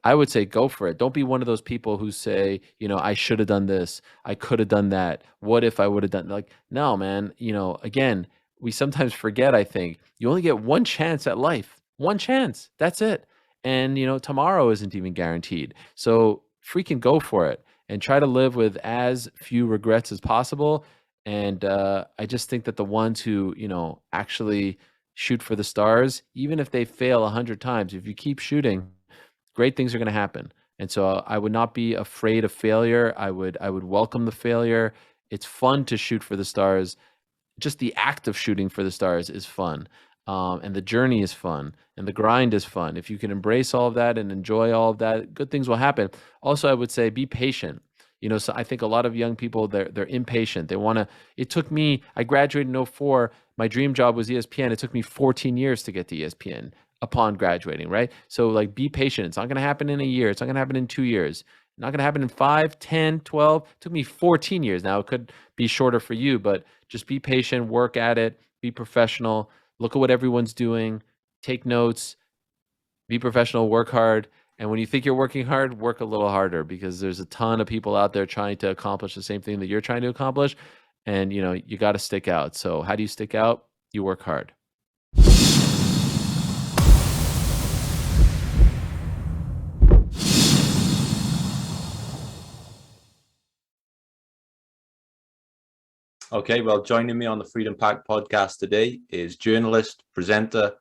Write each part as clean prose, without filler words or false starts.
I would say go for it. Don't be one of those people who say, I should have done this. I could have done that. What if I would have done, like, no, man, again, we sometimes forget, I think, you only get one chance at life. One chance. That's it. And, tomorrow isn't even guaranteed. So freaking go for it and try to live with as few regrets as possible. And I just think that the ones who, actually shoot for the stars, even if they fail 100 times, if you keep shooting, great things are going to happen. And so I would not be afraid of failure. I would welcome the failure. It's fun to shoot for the stars. Just the act of shooting for the stars is fun. And the journey is fun, and the grind is fun. If you can embrace all of that and enjoy all of that, good things will happen. Also, I would say be patient. So I think a lot of young people, they're impatient. They want to. It took me. I graduated in '04. My dream job was ESPN. It took me 14 years to get to ESPN upon graduating. Right. So like, be patient. It's not going to happen in a year. It's not going to happen in 2 years. Not going to happen in 5, 10, 12. It took me 14 years. Now it could be shorter for you, but just be patient. Work at it. Be professional. Look at what everyone's doing, take notes, be professional, work hard. And when you think you're working hard, work a little harder, because there's a ton of people out there trying to accomplish the same thing that you're trying to accomplish. And, you got to stick out. So how do you stick out? You work hard. Okay, well, joining me on the Freedom Pack podcast today is journalist, presenter,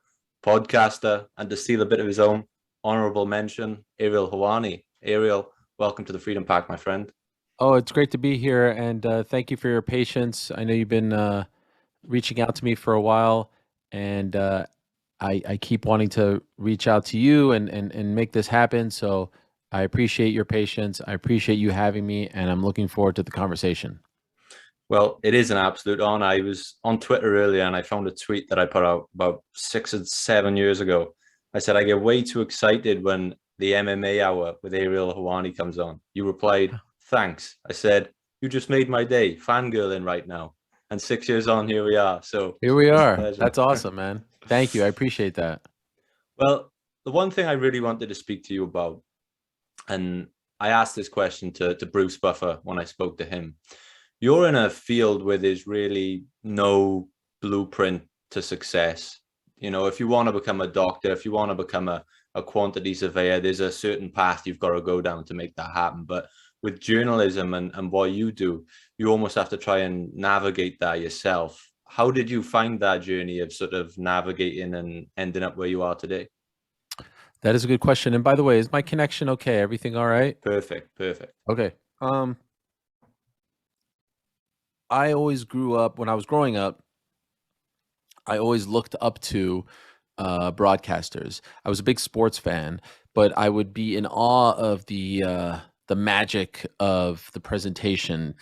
podcaster, and to steal a bit of his own, honorable mention, Ariel Helwani. Ariel, welcome to the Freedom Pack, my friend. Oh, it's great to be here. And thank you for your patience. I know you've been reaching out to me for a while, and I keep wanting to reach out to you and make this happen. So I appreciate your patience. I appreciate you having me, and I'm looking forward to the conversation. Well, it is an absolute honor. I was on Twitter earlier and I found a tweet that I put out about 6 or 7 years ago. I said, I get way too excited when the MMA Hour with Ariel Helwani comes on. You replied, thanks. I said, you just made my day, fangirling right now. And 6 years on, here we are. So here we are. pleasure. That's awesome, man. Thank you. I appreciate that. Well, the one thing I really wanted to speak to you about, and I asked this question to Bruce Buffer when I spoke to him. You're in a field where there's really no blueprint to success. If you want to become a doctor, if you want to become a quantity surveyor, there's a certain path you've got to go down to make that happen. But with journalism and what you do, you almost have to try and navigate that yourself. How did you find that journey of sort of navigating and ending up where you are today? That is a good question. And by the way, is my connection okay? Everything all right? Perfect. Okay. I always grew up, when I was growing up, I always looked up to broadcasters. I was a big sports fan, but I would be in awe of the magic of the presentation,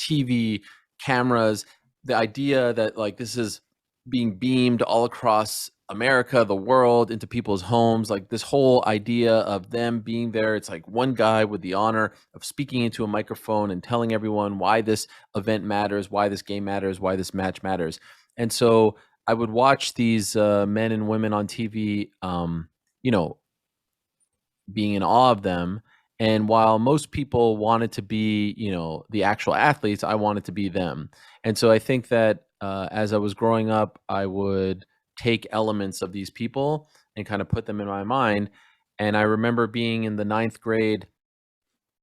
TV, cameras, the idea that, like, this is being beamed all across America, the world, into people's homes. Like, this whole idea of them being there, it's like one guy with the honor of speaking into a microphone and telling everyone why this event matters, why this game matters, why this match matters. And so I would watch these men and women on TV, being in awe of them. And while most people wanted to be, the actual athletes, I wanted to be them. And so I think that as I was growing up, I would take elements of these people and kind of put them in my mind. And I remember being in the 9th grade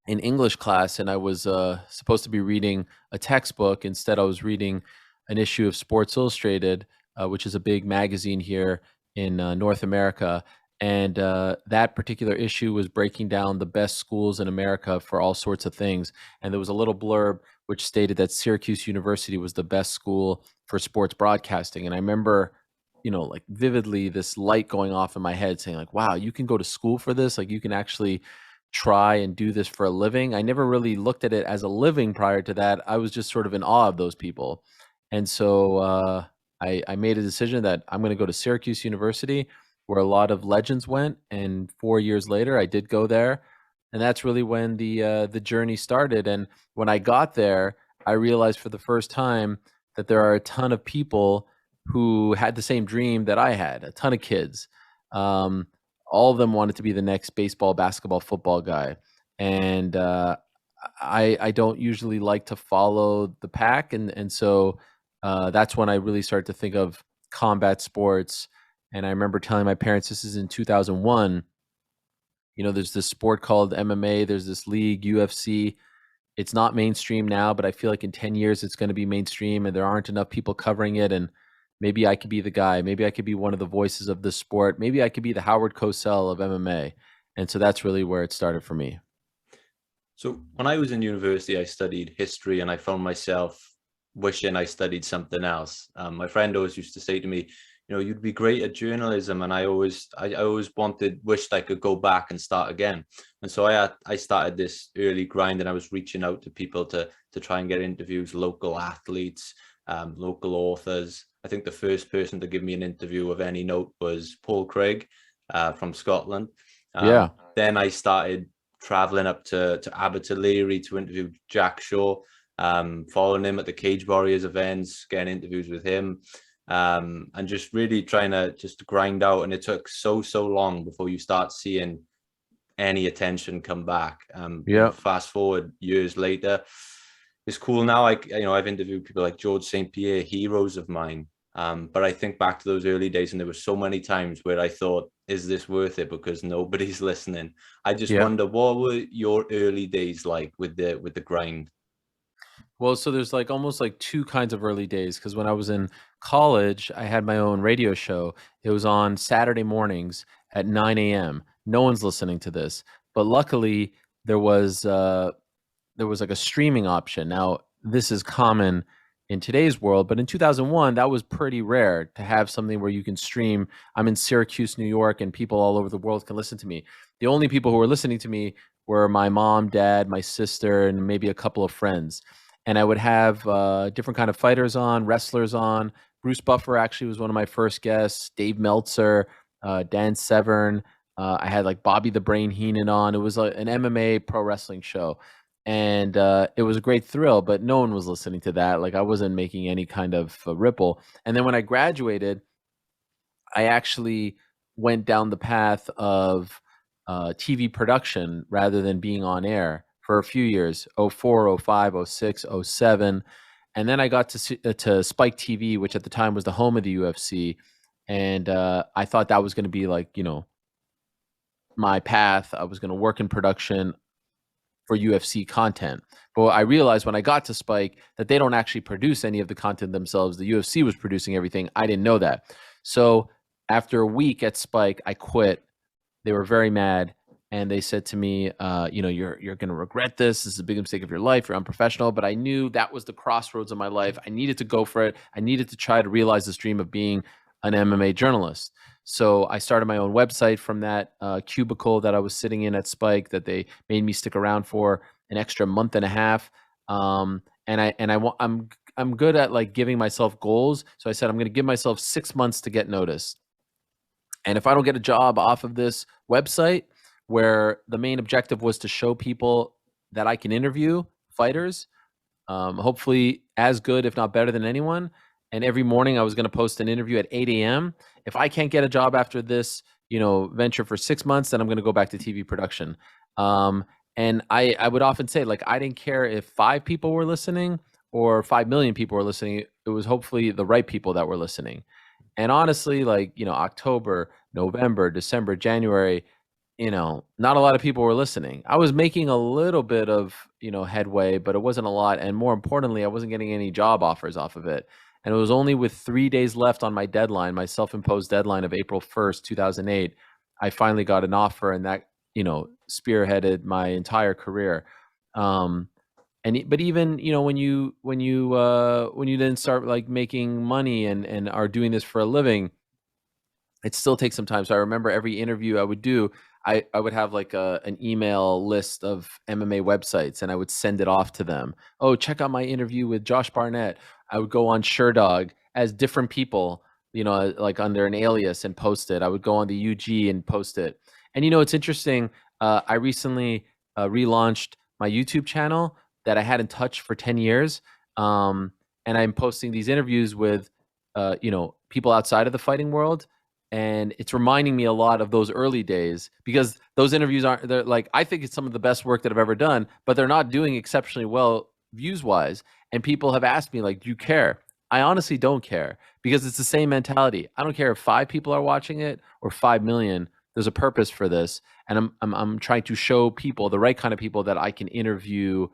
in English class, and I was supposed to be reading a textbook. Instead, I was reading an issue of Sports Illustrated, which is a big magazine here in North America. And that particular issue was breaking down the best schools in America for all sorts of things. And there was a little blurb which stated that Syracuse University was the best school for sports broadcasting. And I remember, like, vividly, this light going off in my head saying, like, wow, you can go to school for this. Like, you can actually try and do this for a living. I never really looked at it as a living prior to that. I was just sort of in awe of those people. And so I made a decision that I'm going to go to Syracuse University, where a lot of legends went. And 4 years later, I did go there. And that's really when the journey started. And when I got there, I realized for the first time that there are a ton of people who had the same dream that I had, a ton of kids, all all of them wanted to be the next baseball, basketball, football guy. And I don't usually like to follow the pack, and so that's when I really started to think of combat sports. And I remember telling my parents, this is in 2001. There's this sport called MMA. There's this league, UFC. It's not mainstream now, but I feel like in 10 years it's going to be mainstream, and there aren't enough people covering it. And maybe I could be the guy. Maybe I could be one of the voices of this sport. Maybe I could be the Howard Cosell of MMA. And so that's really where it started for me. So when I was in university, I studied history, and I found myself wishing I studied something else. My friend always used to say to me, you'd be great at journalism. And I always wished I could go back and start again. And so I started this early grind, and I was reaching out to people to try and get interviews, local athletes, local authors. I think the first person to give me an interview of any note was Paul Craig from Scotland. Yeah. Then I started traveling up to Abertillery to interview Jack Shaw, following him at the Cage Warriors events, getting interviews with him, and just really trying to just grind out. And it took so long before you start seeing any attention come back. Fast forward years later, it's cool now. I've interviewed people like George St. Pierre, heroes of mine. But I think back to those early days, and there were so many times where I thought, is this worth it? Because nobody's listening. I just wonder, what were your early days like with the grind? Well, so there's like almost like two kinds of early days, because when I was in college, I had my own radio show. It was on Saturday mornings at 9 a.m. No one's listening to this, but luckily there was like a streaming option. Now, this is common in today's world, but in 2001, that was pretty rare to have something where you can stream. I'm in Syracuse, New York, and people all over the world can listen to me. The only people who were listening to me were my mom, dad, my sister, and maybe a couple of friends. And I would have different kind of fighters on, wrestlers on. Bruce Buffer actually was one of my first guests. Dave Meltzer, Dan Severn. I had like Bobby the Brain Heenan on. It was an MMA pro wrestling show. And it was a great thrill, but no one was listening to that. Like, I wasn't making any kind of ripple. And then when I graduated, I actually went down the path of TV production rather than being on air for a few years, 04, 05, 06, 07. And then I got to Spike TV, which at the time was the home of the UFC. And I thought that was going to be like, my path. I was going to work in production for UFC content. But I realized when I got to Spike that they don't actually produce any of the content themselves. The UFC was producing everything. I didn't know that. So after a week at Spike, I quit. They were very mad. And they said to me, you're going to regret this. This is a big mistake of your life. You're unprofessional. But I knew that was the crossroads of my life. I needed to go for it. I needed to try to realize this dream of being an MMA journalist. So I started my own website from that cubicle that I was sitting in at Spike that they made me stick around for an extra month and a half. I'm good at like giving myself goals. So I said, I'm going to give myself 6 months to get noticed. And if I don't get a job off of this website, where the main objective was to show people that I can interview fighters, hopefully as good, if not better than anyone. And every morning I was going to post an interview at 8 a.m. If I can't get a job after this, venture for 6 months, then I'm going to go back to TV production. And I would often say, like, I didn't care if 5 people were listening or 5 million people were listening. It was hopefully the right people that were listening. And honestly, like, October, November, December, January, not a lot of people were listening. I was making a little bit of, headway, but it wasn't a lot. And more importantly, I wasn't getting any job offers off of it. And it was only with 3 days left on my deadline, my self-imposed deadline of April 1st, 2008, I finally got an offer, and that, spearheaded my entire career. But even, when you then start like making money and are doing this for a living, it still takes some time. So I remember every interview I would do, I would have like an email list of MMA websites, and I would send it off to them. Oh, check out my interview with Josh Barnett. I would go on SureDog as different people, like under an alias, and post it. I would go on the UG and post it. And, it's interesting. I recently relaunched my YouTube channel that I hadn't touched for 10 years. And I'm posting these interviews with, people outside of the fighting world. And it's reminding me a lot of those early days, because those interviews aren't, they're like, I think it's some of the best work that I've ever done, but they're not doing exceptionally well views wise. And people have asked me, like, do you care? I honestly don't care, because it's the same mentality. I don't care if 5 people are watching it or 5 million. There's a purpose for this, and I'm trying to show people, the right kind of people, that I can interview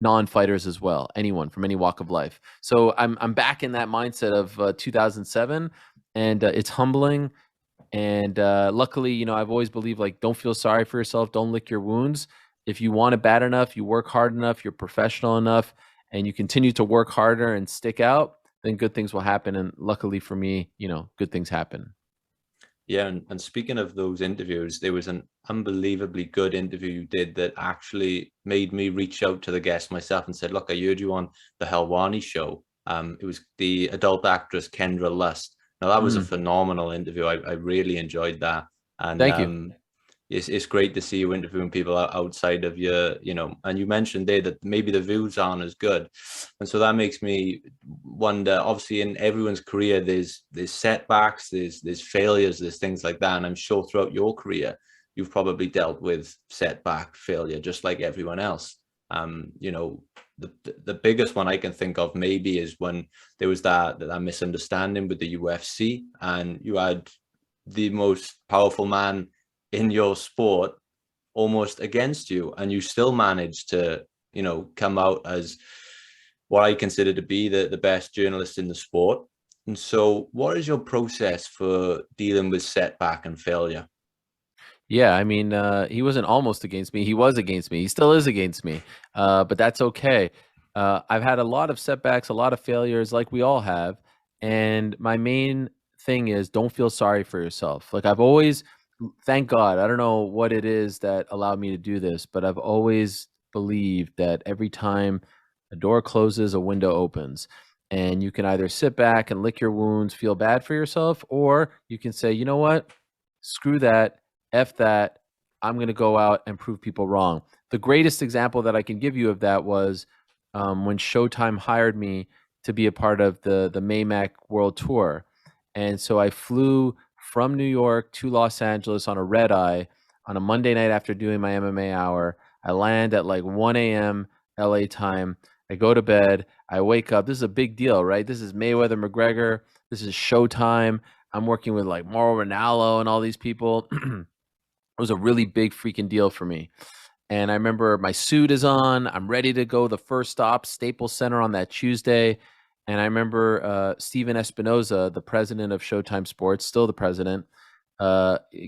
non-fighters as well, anyone from any walk of life. So I'm back in that mindset of 2007, and it's humbling. And luckily, I've always believed, like, don't feel sorry for yourself, don't lick your wounds. If you want it bad enough, you work hard enough, you're professional enough, and you continue to work harder and stick out, then good things will happen. And luckily for me, good things happen. Yeah, and speaking of those interviews, there was an unbelievably good interview you did that actually made me reach out to the guest myself and said, look, I heard you on the Helwani show. It was the adult actress Kendra Lust. Now, that was a Mm, phenomenal interview. I really enjoyed that. And thank you. it's great to see you interviewing people outside of your, and you mentioned there that maybe the views aren't as good. And so that makes me wonder, obviously in everyone's career, there's setbacks, there's failures, there's things like that. And I'm sure throughout your career, you've probably dealt with setback, failure, just like everyone else. The biggest one I can think of maybe is when there was that misunderstanding with the UFC, and you had the most powerful man in your sport almost against you, and you still managed to come out as what I consider to be the best journalist in the sport. And so what is your process for dealing with setback and failure? Yeah, I mean, he wasn't almost against me. He was against me. He still is against me. But that's okay. I've had a lot of setbacks, a lot of failures, like we all have. And my main thing is, don't feel sorry for yourself. Like, I've always, thank God, I don't know what it is that allowed me to do this, but I've always believed that every time a door closes, a window opens. And you can either sit back and lick your wounds, feel bad for yourself, or you can say, you know what? Screw that. F that. I'm going to go out and prove people wrong. The greatest example that I can give you of that was when Showtime hired me to be a part of the Maymac World Tour. And so I flew from New York to Los Angeles on a red eye on a Monday night after doing my MMA hour. I land at like 1 a.m. LA time. I go to bed. I wake up. This is a big deal, right? This is Mayweather McGregor. This is Showtime. I'm working with like Mauro Ranallo and all these people. It was a really big freaking deal for me. And I remember my suit is on. I'm ready to go. The first stop, Staples Center on that Tuesday. And I remember Steven Espinoza, the president of Showtime Sports, still the president,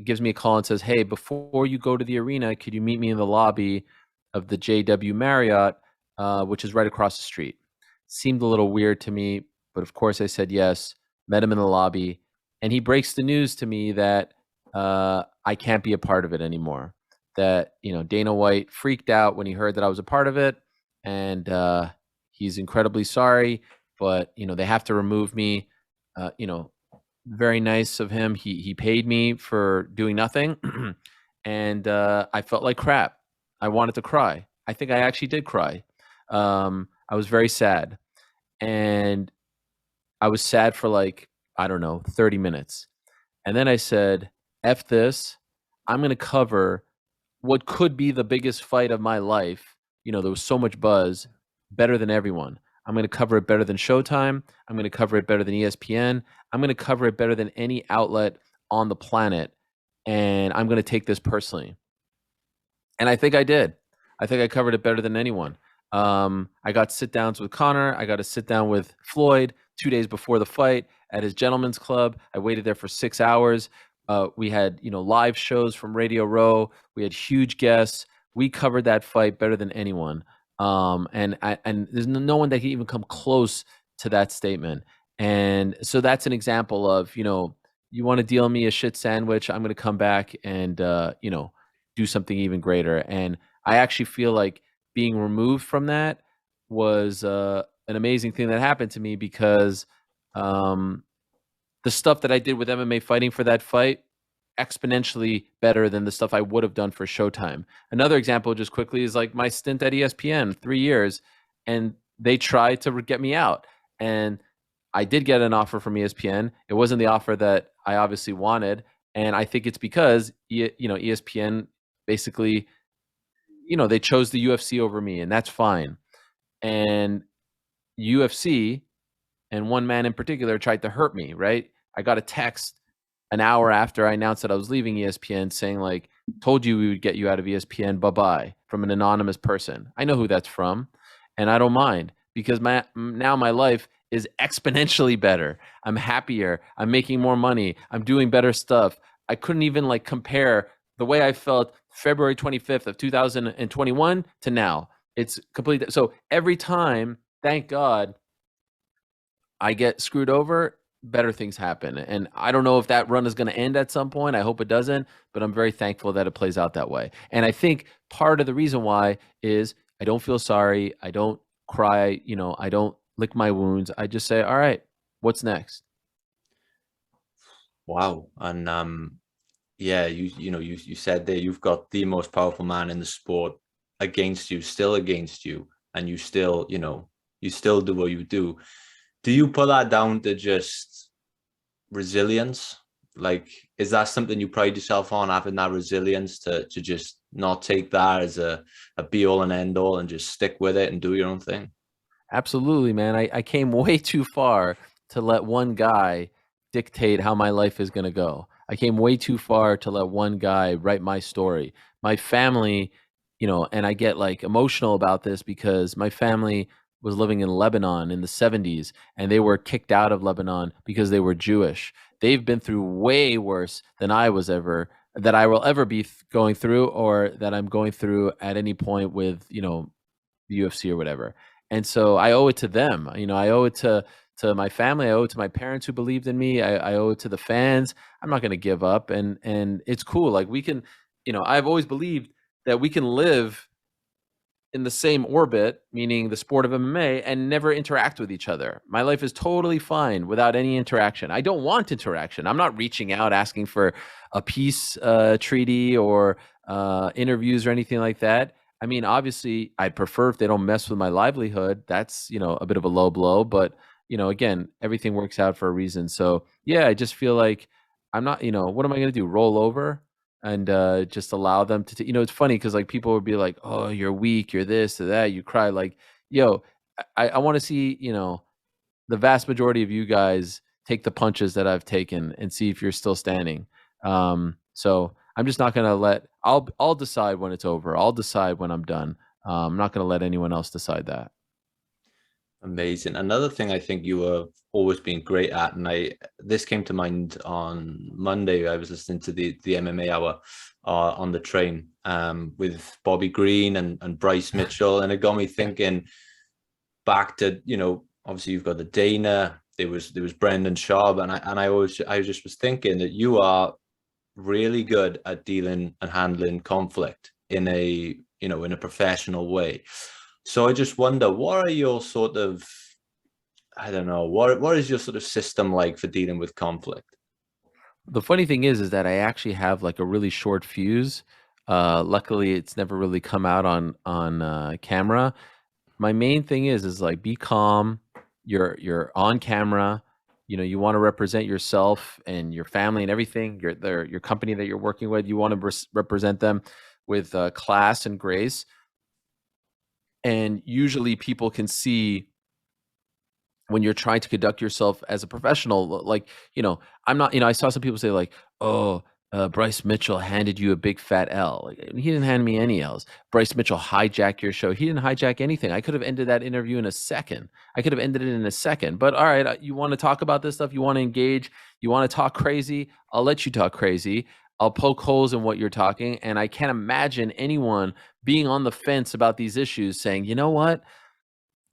gives me a call and says, hey, before you go to the arena, could you meet me in the lobby of the JW Marriott, which is right across the street? Seemed a little weird to me, but of course I said yes, met him in the lobby. And he breaks the news to me that I can't be a part of it anymore. That, Dana White freaked out when he heard that I was a part of it, and he's incredibly sorry, but they have to remove me. Very nice of him. He paid me for doing nothing, and I felt like crap. I wanted to cry. I think I actually did cry. I was very sad, and I was sad for like, I don't know, 30 minutes. And then I said, F this. I'm going to cover what could be the biggest fight of my life. There was so much buzz, better than everyone. I'm going to cover it better than Showtime. I'm going to cover it better than ESPN. I'm going to cover it better than any outlet on the planet. And I'm going to take this personally. And I think I did. I think I covered it better than anyone. I got sit downs with Connor. I got to sit down with Floyd 2 days before the fight at his gentleman's club. I waited there for 6 hours. We had, live shows from Radio Row. We had huge guests. We covered that fight better than anyone. And there's no one that can even come close to that statement. And so that's an example of, you want to deal me a shit sandwich, I'm going to come back and, do something even greater. And I actually feel like being removed from that was an amazing thing that happened to me, because the stuff that I did with MMA fighting for that fight, exponentially better than the stuff I would have done for Showtime. Another example, just quickly, is like my stint at ESPN, 3 years, and they tried to get me out. And I did get an offer from ESPN. It wasn't the offer that I obviously wanted, and I think it's because ESPN basically, they chose the UFC over me, and that's fine. And UFC and one man in particular tried to hurt me, right? I got a text an hour after I announced that I was leaving ESPN saying, like, told you we would get you out of ESPN, bye-bye, from an anonymous person. I know who that's from, and I don't mind because now my life is exponentially better. I'm happier. I'm making more money. I'm doing better stuff. I couldn't even like compare the way I felt February 25th of 2021 to now. It's complete. So every time, thank God, I get screwed over, better things happen. And I don't know if that run is going to end at some point. I hope it doesn't, but I'm very thankful that it plays out that way. And I think part of the reason why is I don't feel sorry. I don't cry. I don't lick my wounds. I just say, all right, what's next? Wow. And yeah, you said there you've got the most powerful man in the sport against you, still against you, and you still, you still do what you do. Do you put that down to just resilience? Like, is that something you pride yourself on, having that resilience to just not take that as a be all and end all and just stick with it and do your own thing? Absolutely, man. I came way too far to let one guy dictate how my life is going to go. I came way too far to let one guy write my story. My family, and I get like emotional about this because my family was living in Lebanon in the 70s and they were kicked out of Lebanon because they were Jewish. They've been through way worse than that I will ever be going through or that I'm going through at any point with, the UFC or whatever. And so I owe it to them. I owe it to my family. I owe it to my parents who believed in me. I owe it to the fans. I'm not going to give up. And it's cool. Like we can, I've always believed that we can live in the same orbit, meaning the sport of MMA, and never interact with each other. My life is totally fine without any interaction. I don't want interaction. I'm not reaching out asking for a peace treaty or interviews or anything like that. I mean, obviously, I'd prefer if they don't mess with my livelihood. That's, a bit of a low blow, but again, everything works out for a reason. So yeah, I just feel like I'm not, what am I going to do? Roll over and just allow them to, it's funny because like people would be like, oh, you're weak, you're this or that, you cry. Like, yo, I want to see, the vast majority of you guys take the punches that I've taken and see if you're still standing. So I'm just not going to I'll decide when it's over. I'll decide when I'm done. I'm not going to let anyone else decide that. Amazing. Another thing I think you have always been great at, and this came to mind on Monday. I was listening to the MMA Hour on the train with Bobby Green and Bryce Mitchell, and it got me thinking back to, obviously you've got the Dana, there was Brendan Schaub, and I just was thinking that you are really good at dealing and handling conflict in a professional way. So I just wonder, what are your sort of, I don't know, what is your sort of system like for dealing with conflict? The funny thing is that I actually have like a really short fuse. Luckily, it's never really come out on camera. My main thing is like be calm. You're on camera. You want to represent yourself and your family and everything. Your company that you're working with. You want to represent them with class and grace. And usually, people can see when you're trying to conduct yourself as a professional. Like, I'm not. I saw some people say like, "Oh, Bryce Mitchell handed you a big fat L." Like, he didn't hand me any L's. Bryce Mitchell hijacked your show. He didn't hijack anything. I could have ended that interview in a second. I could have ended it in a second. But all right, you want to talk about this stuff? You want to engage? You want to talk crazy? I'll let you talk crazy. I'll poke holes in what you're talking. And I can't imagine anyone being on the fence about these issues saying, you know what?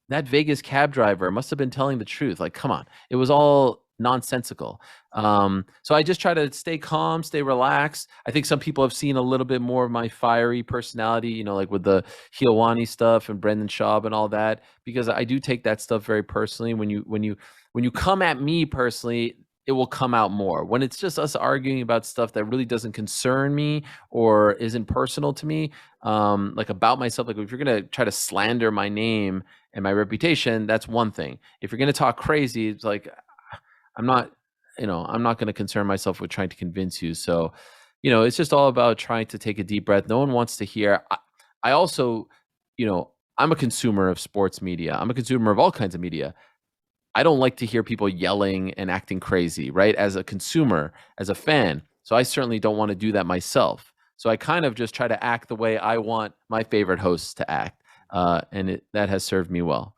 That Vegas cab driver must have been telling the truth. Like, come on. It was all nonsensical. So I just try to stay calm, stay relaxed. I think some people have seen a little bit more of my fiery personality, like with the Helwani stuff and Brendan Schaub and all that, because I do take that stuff very personally. When you come at me personally, it will come out more. When it's just us arguing about stuff that really doesn't concern me or isn't personal to me, like about myself, like if you're gonna try to slander my name and my reputation, that's one thing. If you're going to talk crazy, it's like, I'm not, I'm not going to concern myself with trying to convince you. So, it's just all about trying to take a deep breath. No one wants to hear. I also, I'm a consumer of sports media. I'm a consumer of all kinds of media. I don't like to hear people yelling and acting crazy, right? As a consumer, as a fan. So I certainly don't want to do that myself. So I kind of just try to act the way I want my favorite hosts to act. And that has served me well.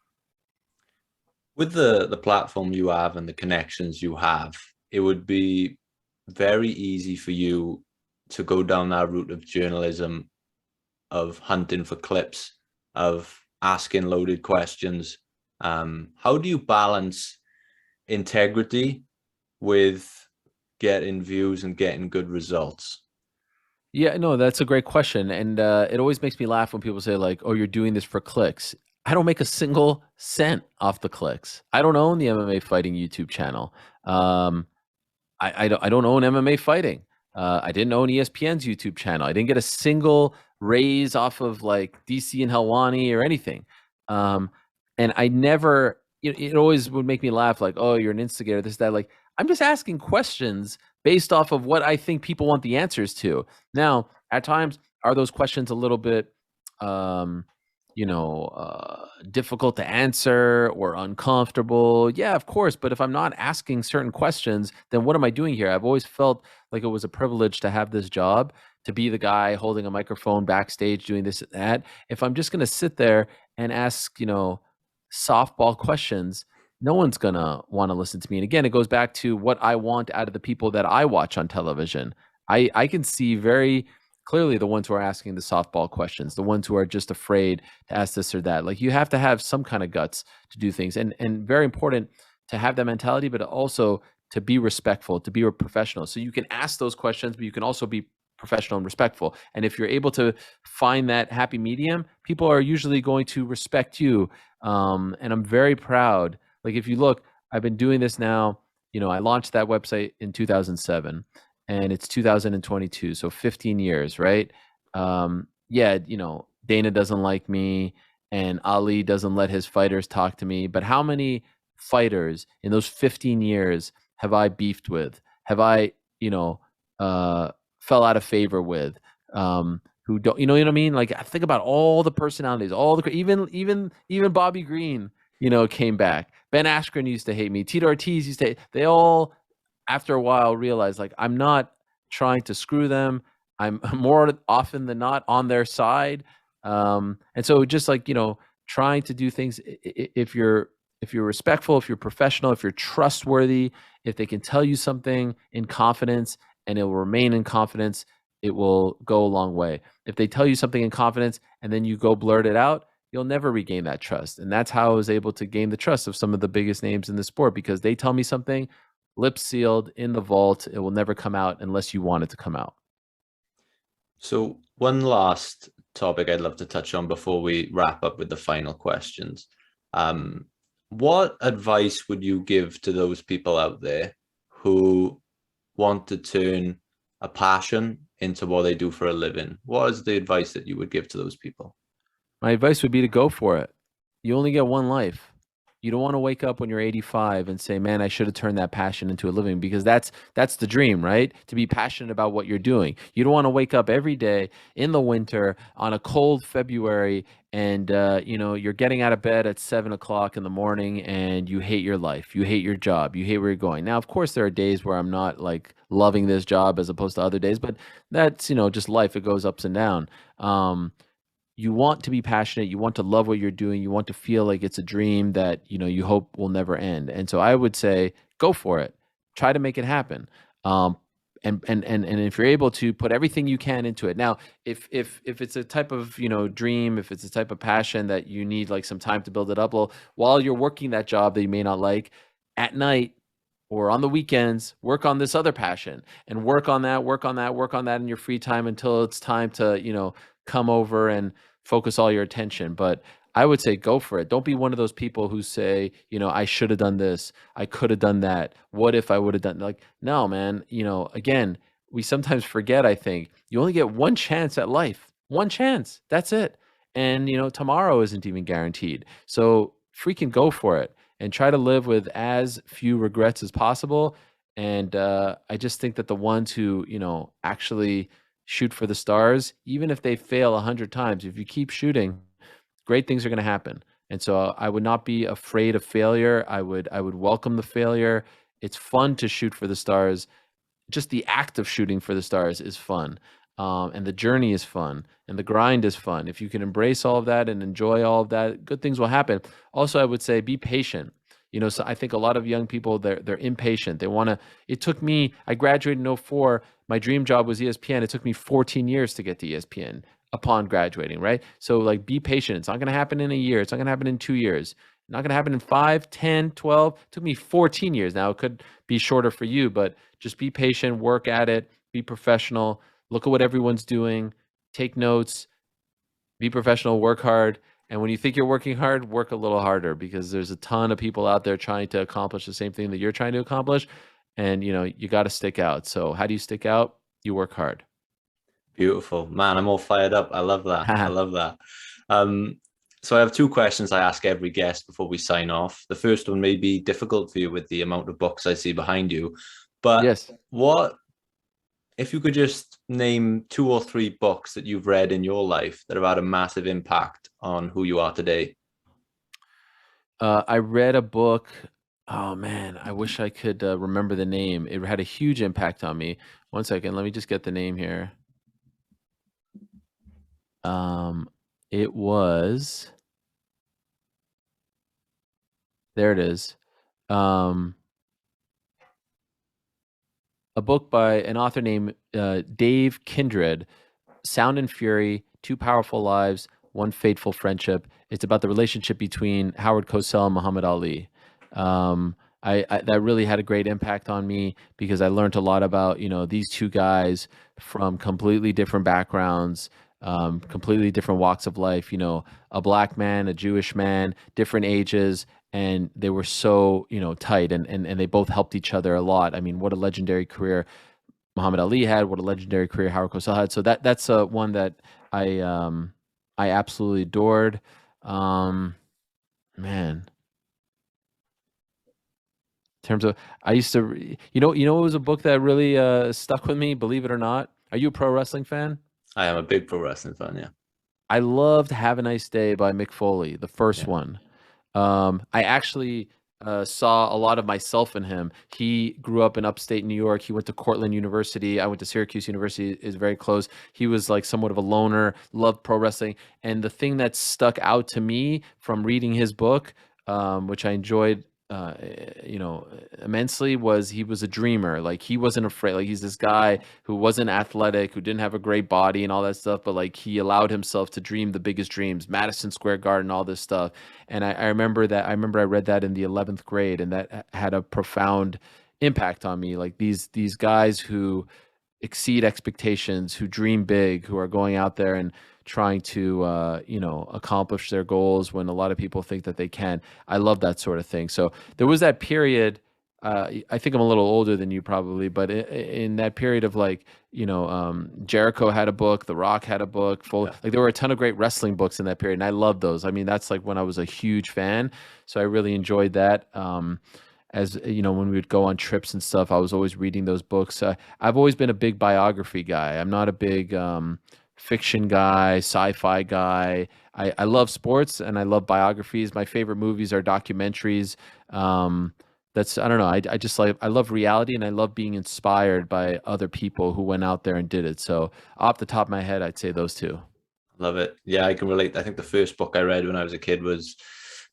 With the platform you have and the connections you have, it would be very easy for you to go down that route of journalism, of hunting for clips, of asking loaded questions. How do you balance integrity with getting views and getting good results? Yeah, no, that's a great question. And it always makes me laugh when people say, like, oh, you're doing this for clicks. I don't make a single cent off the clicks. I don't own the MMA fighting YouTube channel. I don't own MMA fighting. I didn't own ESPN's YouTube channel. I didn't get a single raise off of like DC and Helwani or anything. Um, and I never, it always would make me laugh like, oh, you're an instigator, this, that. Like, I'm just asking questions based off of what I think people want the answers to. Now, at times, are those questions a little bit, um, difficult to answer or uncomfortable? Yeah, of course. But if I'm not asking certain questions, then what am I doing here? I've always felt like it was a privilege to have this job, to be the guy holding a microphone backstage doing this and that. If I'm just going to sit there and ask, softball questions, no one's going to want to listen to me. And again, it goes back to what I want out of the people that I watch on television. I can see very clearly the ones who are asking the softball questions, the ones who are just afraid to ask this or that. Like, you have to have some kind of guts to do things, and very important to have that mentality, but also to be respectful, to be a professional. So you can ask those questions, but you can also be professional and respectful. And if you're able to find that happy medium, people are usually going to respect you. And I'm very proud. Like, if you look, I've been doing this now. I launched that website in 2007. And it's 2022, so 15 years, right? Yeah, Dana doesn't like me, and Ali doesn't let his fighters talk to me. But how many fighters in those 15 years have I beefed with? Have I, fell out of favor with? Who don't, you know what I mean? Like, I think about all the personalities, all the even Bobby Green, came back. Ben Askren used to hate me. Tito Ortiz used to hate. They all, after a while, realize, like, I'm not trying to screw them. I'm more often than not on their side. And so just like, trying to do things, if you're respectful, if you're professional, if you're trustworthy, if they can tell you something in confidence and it will remain in confidence, it will go a long way. If they tell you something in confidence and then you go blurt it out, you'll never regain that trust. And that's how I was able to gain the trust of some of the biggest names in the sport, because they tell me something, lips sealed, in the vault. It will never come out unless you want it to come out. So one last topic I'd love to touch on before we wrap up with the final questions. What advice would you give to those people out there who want to turn a passion into what they do for a living? What is the advice that you would give to those people? My advice would be to go for it. You only get one life. You don't want to wake up when you're 85 and say, man, I should have turned that passion into a living, because that's the dream, right? To be passionate about what you're doing. You don't want to wake up every day in the winter on a cold February and, you're getting out of bed at 7 o'clock in the morning and you hate your life. You hate your job. You hate where you're going. Now, of course, there are days where I'm not like loving this job as opposed to other days, but that's, just life. It goes ups and down. You want to be passionate. You want to love what you're doing. You want to feel like it's a dream that, you hope will never end. And so I would say, go for it. Try to make it happen. And if you're able to put everything you can into it. Now, if it's a type of, dream, if it's a type of passion that you need like some time to build it up, well, while you're working that job that you may not like, at night or on the weekends, work on this other passion and work on that in your free time until it's time to, come over and focus all your attention. But I would say, go for it. Don't be one of those people who say, I should have done this. I could have done that. What if I would have done, like, no, man, again, we sometimes forget, I think, you only get one chance at life, one chance. That's it. and tomorrow isn't even guaranteed. So freaking go for it and try to live with as few regrets as possible. And I just think that the ones who actually shoot for the stars, even if they fail 100 times, if you keep shooting, great things are going to happen. And so I would not be afraid of failure. I would welcome the failure. It's fun to shoot for the stars. Just the act of shooting for the stars is fun. And the journey is fun, and the grind is fun. If you can embrace all of that and enjoy all of that, good things will happen. Also, I would say be patient. So I think a lot of young people, they're impatient. They want to. It took me. I graduated in '04. My dream job was ESPN. It took me 14 years to get to ESPN upon graduating. Right. So like, be patient. It's not going to happen in a year. It's not going to happen in 2 years. Not going to happen in 5, 10, 12. It took me 14 years. Now it could be shorter for you, but just be patient, work at it, be professional, look at what everyone's doing, take notes, be professional, work hard. And when you think you're working hard, work a little harder, because there's a ton of people out there trying to accomplish the same thing that you're trying to accomplish. And, you got to stick out. So how do you stick out? You work hard. Beautiful, man. I'm all fired up. I love that. I love that. So I have two questions I ask every guest before we sign off. The first one may be difficult for you with the amount of books I see behind you, but Yes. what if you could just name 2 or 3 books that you've read in your life that have had a massive impact on who you are today? I read a book. Oh man, I wish I could remember the name. It had a huge impact on me. One second, let me just get the name here. It was, there it is. A book by an author named Dave Kindred, Sound and Fury, Two Powerful Lives, One Fateful Friendship. It's about the relationship between Howard Cosell and Muhammad Ali. I that really had a great impact on me, because I learned a lot about these two guys from completely different backgrounds, completely different walks of life. A black man, a Jewish man, different ages, and they were so tight, and they both helped each other a lot. I mean, what a legendary career Muhammad Ali had, what a legendary career Howard Cosell had. So that's one that I absolutely adored. Man, in terms of, I used to, it was a book that really stuck with me, believe it or not. Are you a pro wrestling fan? I am a big pro wrestling fan, yeah. I loved Have a Nice Day by Mick Foley, the first one. I actually saw a lot of myself in him. He grew up in upstate New York. He went to Cortland University. I went to Syracuse University, is very close. He was like somewhat of a loner, loved pro wrestling. And the thing that stuck out to me from reading his book, which I enjoyed immensely, was he was a dreamer. Like, he wasn't afraid. Like, he's this guy who wasn't athletic, who didn't have a great body and all that stuff, but like, he allowed himself to dream the biggest dreams, Madison Square Garden, all this stuff. And I remember I read that in the 11th grade, and that had a profound impact on me. Like, these guys who exceed expectations, who dream big, who are going out there and trying to accomplish their goals when a lot of people think that they can. I love that sort of thing. So there was that period. I think I'm a little older than you probably, but in that period of like, Jericho had a book, The Rock had a book, like there were a ton of great wrestling books in that period, and I loved those. I mean, that's like when I was a huge fan, so I really enjoyed that. As when we would go on trips and stuff, I was always reading those books. I've always been a big biography guy. I'm not a big fiction guy, sci-fi guy. I love sports and I love biographies. My favorite movies are documentaries. I don't know. I just like, I love reality, and I love being inspired by other people who went out there and did it. So off the top of my head, I'd say those two. Love it. Yeah, I can relate. I think the first book I read when I was a kid was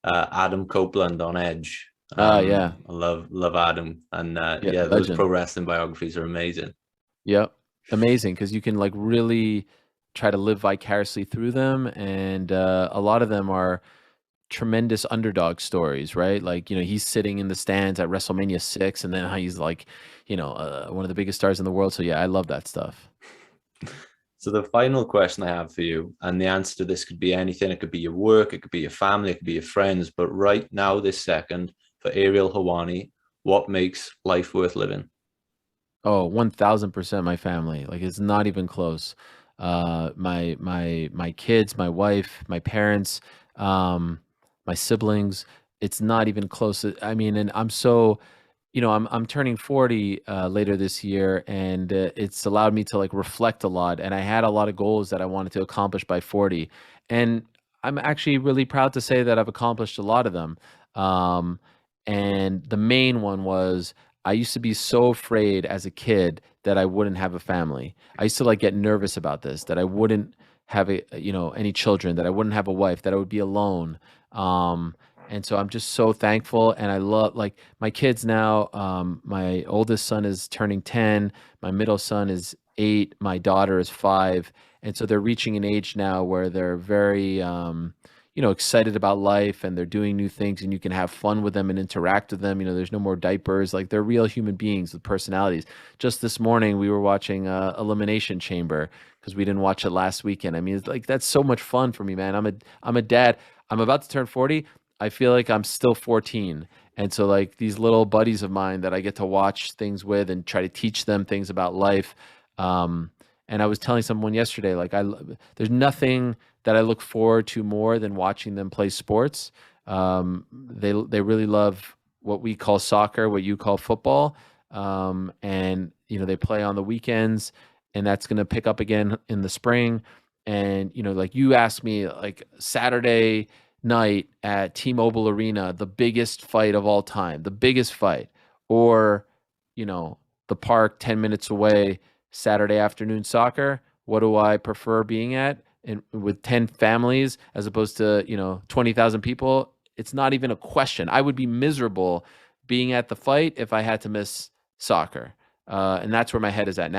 Adam Copeland on Edge. Yeah. I love Adam, and Yeah, those legend. pro wrestling biographies are amazing. Yep. Amazing, because you can like really try to live vicariously through them, and a lot of them are tremendous underdog stories, right? Like, he's sitting in the stands at WrestleMania 6, and then how he's like, one of the biggest stars in the world. So yeah, I love that stuff. So the final question I have for you, and the answer to this could be anything. It could be your work, it could be your family, it could be your friends. But right now, this second, for Ariel Helwani, what makes life worth living? Oh, 1000% my family. Like, it's not even close. my kids, my wife, my parents, um, my siblings. It's not even close. I mean, and I'm so, I'm turning 40 later this year, and it's allowed me to like reflect a lot. And I had a lot of goals that I wanted to accomplish by 40, and I'm actually really proud to say that I've accomplished a lot of them. Um, and the main one was I used to be so afraid as a kid that I wouldn't have a family. I used to like get nervous about this, that I wouldn't have any children, that I wouldn't have a wife, that I would be alone. Um, and so I'm just so thankful, and I love like my kids now. My oldest son is turning 10, my middle son is 8, my daughter is 5, and so they're reaching an age now where they're very excited about life, and they're doing new things, and you can have fun with them and interact with them. There's no more diapers. Like, they're real human beings with personalities. Just this morning we were watching Elimination Chamber because we didn't watch it last weekend. I mean, it's like that's so much fun for me, man. I'm a dad. I'm about to turn 40. I feel like I'm still 14. And so like these little buddies of mine that I get to watch things with and try to teach them things about life. Um, and I was telling someone yesterday, like there's nothing that I look forward to more than watching them play sports. They really love what we call soccer, what you call football. And they play on the weekends, and that's going to pick up again in the spring. And like you asked me, like Saturday night at T-Mobile Arena, the biggest fight of all time, the biggest fight, or the park 10 minutes away, Saturday afternoon soccer. What do I prefer being at? And with 10 families as opposed to 20,000 people, it's not even a question. I would be miserable being at the fight if I had to miss soccer. And that's where my head is at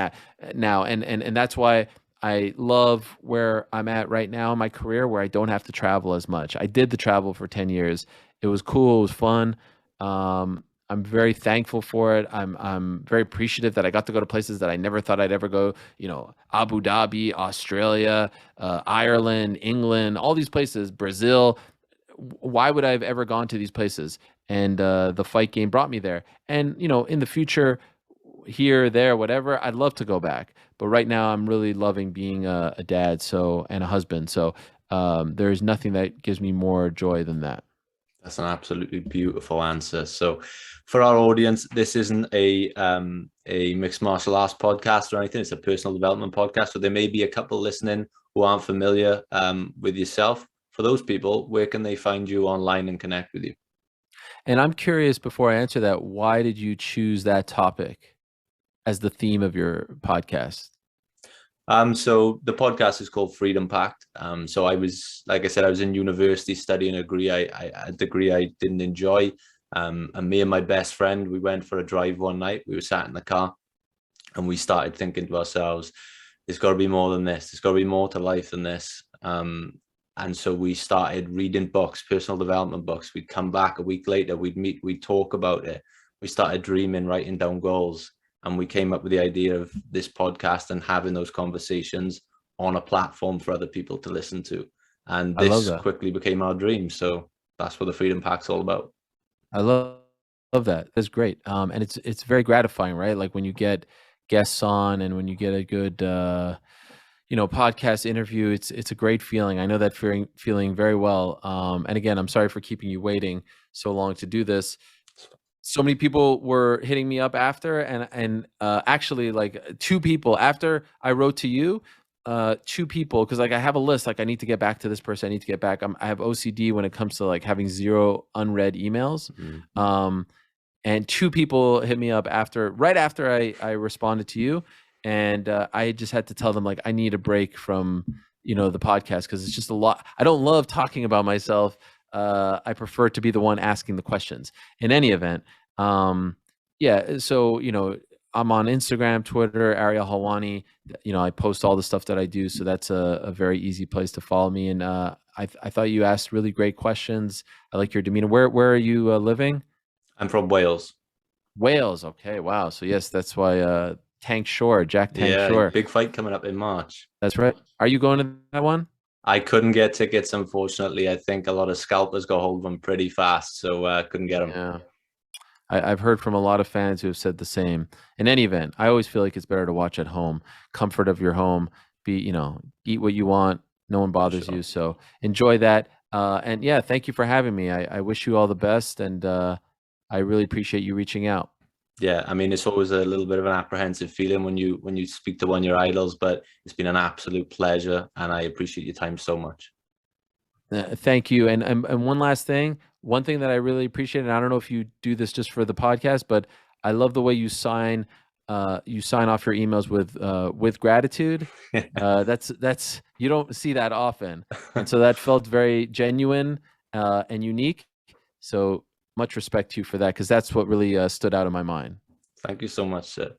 now. And that's why I love where I'm at right now in my career, where I don't have to travel as much. I did the travel for 10 years. It was cool. It was fun. I'm very thankful for it. I'm very appreciative that I got to go to places that I never thought I'd ever go. Abu Dhabi, Australia, Ireland, England, all these places, Brazil. Why would I have ever gone to these places? And the fight game brought me there. And in the future, here, there, whatever, I'd love to go back. But right now, I'm really loving being a dad, and a husband. So there's nothing that gives me more joy than that. That's an absolutely beautiful answer. So, for our audience, this isn't a mixed martial arts podcast or anything. It's a personal development podcast. So there may be a couple listening who aren't familiar with yourself. For those people, where can they find you online and connect with you? And I'm curious, before I answer that, why did you choose that topic as the theme of your podcast? So the podcast is called Freedom Pact. So I was, like I said, I was in university studying a degree I didn't enjoy. And me and my best friend, we went for a drive one night. We were sat in the car, and we started thinking to ourselves, there's got to be more than this. There's got to be more to life than this. And so we started reading books, personal development books. We'd come back a week later, we'd meet, we'd talk about it. We started dreaming, writing down goals. And we came up with the idea of this podcast and having those conversations on a platform for other people to listen to. And this quickly became our dream. So that's what the Freedom Pact's all about. I love that. That's great. And it's very gratifying, right? Like when you get guests on, and when you get a good podcast interview, it's a great feeling. I know that feeling very well. And again, I'm sorry for keeping you waiting so long to do this. So many people were hitting me up after, and actually like 2 people after I wrote to you, 2 people, because like I have a list, like I need to get back to this person, I need to get back. I have OCD when it comes to like having 0 unread emails. And 2 people hit me up right after I responded to you, and I just had to tell them like I need a break from the podcast because it's just a lot. I don't love talking about myself. I prefer to be the one asking the questions. In any event, yeah. So I'm on Instagram, Twitter, Ariel Helwani. I post all the stuff that I do, so that's a very easy place to follow me. And I thought you asked really great questions. I like your demeanor. Where are you living? I'm from Wales. Wales. Okay. Wow. So yes, that's why Jack Tank Shore. Big fight coming up in March. That's right. Are you going to that one? I couldn't get tickets, unfortunately. I think a lot of scalpers got hold of them pretty fast, so I couldn't get them. Yeah. I've heard from a lot of fans who have said the same. In any event, I always feel like it's better to watch at home, comfort of your home. be, eat what you want. No one For bothers sure. you. So enjoy that. And yeah, thank you for having me. I wish you all the best, and I really appreciate you reaching out. Yeah, I mean, it's always a little bit of an apprehensive feeling when you speak to one of your idols, but it's been an absolute pleasure, and I appreciate your time so much. Thank you. And one last thing, one thing that I really appreciate, and I don't know if you do this just for the podcast, but I love the way you sign off your emails with gratitude. That's you don't see that often, and so that felt very genuine and unique. So much respect to you for that, because that's what really stood out in my mind. Thank you so much, sir.